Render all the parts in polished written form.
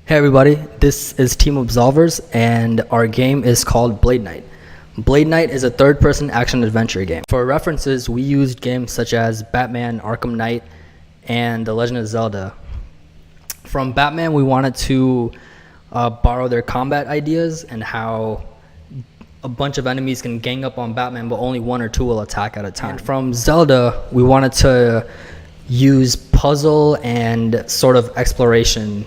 Hey everybody, this is Team Absolvers and our game is called Blade Knight. Blade Knight is a third-person action-adventure game. For references, we used games such as Batman, Arkham Knight, and The Legend of Zelda. From Batman, we wanted to borrow their combat ideas and how a bunch of enemies can gang up on Batman, but only one or two will attack at a time. And from Zelda, we wanted to use puzzle and sort of exploration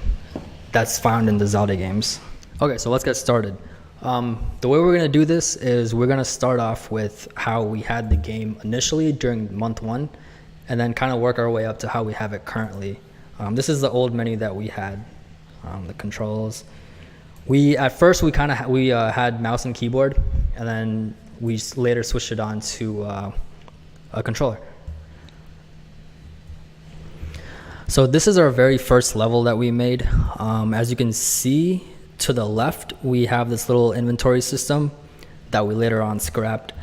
that's found in the Zelda games. Okay, so let's get started. The way we're going to do this is we're going to start off with how we had the game initially during month 1 and then kind of work our way up to how we have it currently. This is the old menu that we had, the controls. At first we had mouse and keyboard, and then we later switched it on to a controller. So this is our very first level that we made. As you can see to the left, we have this little inventory system that we later on scrapped.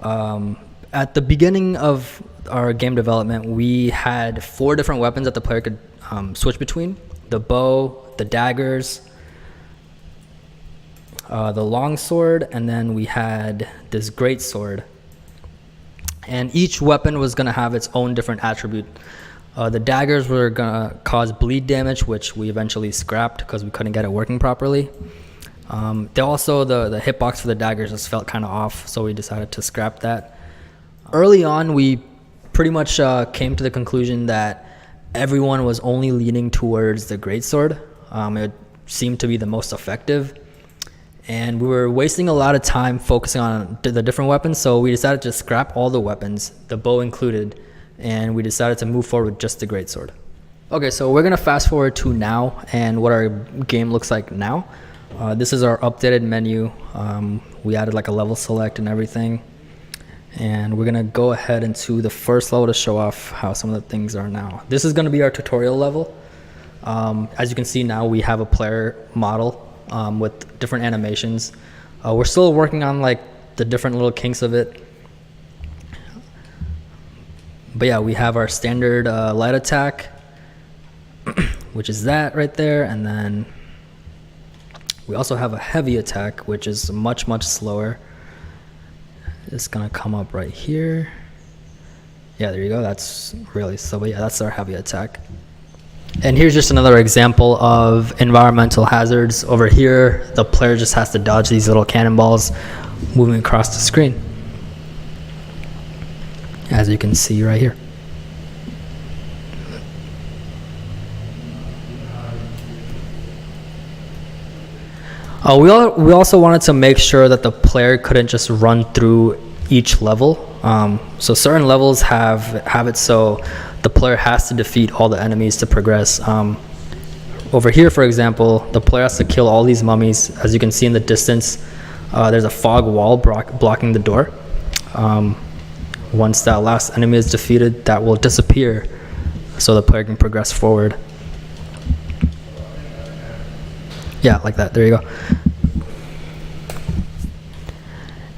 At the beginning of our game development, we had 4 different weapons that the player could switch between: the bow, the daggers, the long sword, and then we had this great sword. And each weapon was going to have its own different attribute. The daggers were going to cause bleed damage, which we eventually scrapped because we couldn't get it working properly. The hitbox for the daggers just felt kind of off, so we decided to scrap that. Early on, we pretty much came to the conclusion that everyone was only leaning towards the greatsword. It seemed to be the most effective, and we were wasting a lot of time focusing on the different weapons, so we decided to scrap all the weapons, the bow included, and we decided to move forward with just the greatsword. Okay, so we're gonna fast forward to now and what our game looks like now. This is our updated menu. We added like a level select and everything. And we're gonna go ahead into the first level to show off how some of the things are now. This is gonna be our tutorial level. As you can see now, we have a player model with different animations. We're still working on like the different little kinks of it. But yeah, we have our standard light attack, which is that right there, and then we also have a heavy attack, which is much slower. It's gonna come up right here. Yeah, there you go. That's really slow. But yeah, that's our heavy attack. And here's just another example of environmental hazards. Over here, the player just has to dodge these little cannonballs moving across the screen, as you can see right here. We also wanted to make sure that the player couldn't just run through each level. So certain levels have it so the player has to defeat all the enemies to progress. Over here, for example, the player has to kill all these mummies. As you can see in the distance, there's a fog wall blocking the door. Once that last enemy is defeated, that will disappear so the player can progress forward. Yeah, like that. There you go.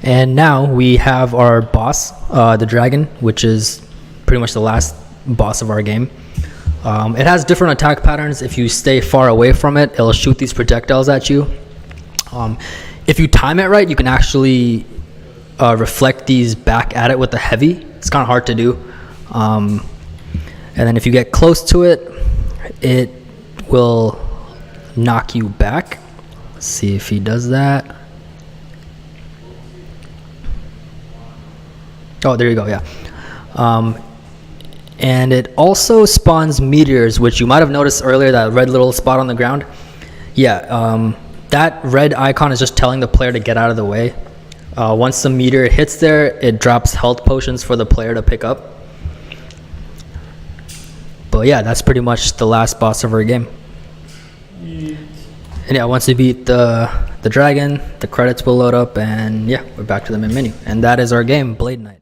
And now we have our boss, the dragon, which is pretty much the last boss of our game. It has different attack patterns. If you stay far away from it, it'll shoot these projectiles at you. If you time it right, you can actually reflect these back at it with the heavy. It's kind of hard to do. And then if you get close to it, it will knock you back. Let's see if he does that. Oh, there you go. Yeah. And it also spawns meteors, which you might have noticed earlier, that red little spot on the ground. Yeah, that red icon is just telling the player to get out of the way. Once the meteor hits there, it drops health potions for the player to pick up. But yeah, that's pretty much the last boss of our game. And yeah, once we beat the dragon, the credits will load up, and yeah, we're back to the main menu. And that is our game, Blade Knight.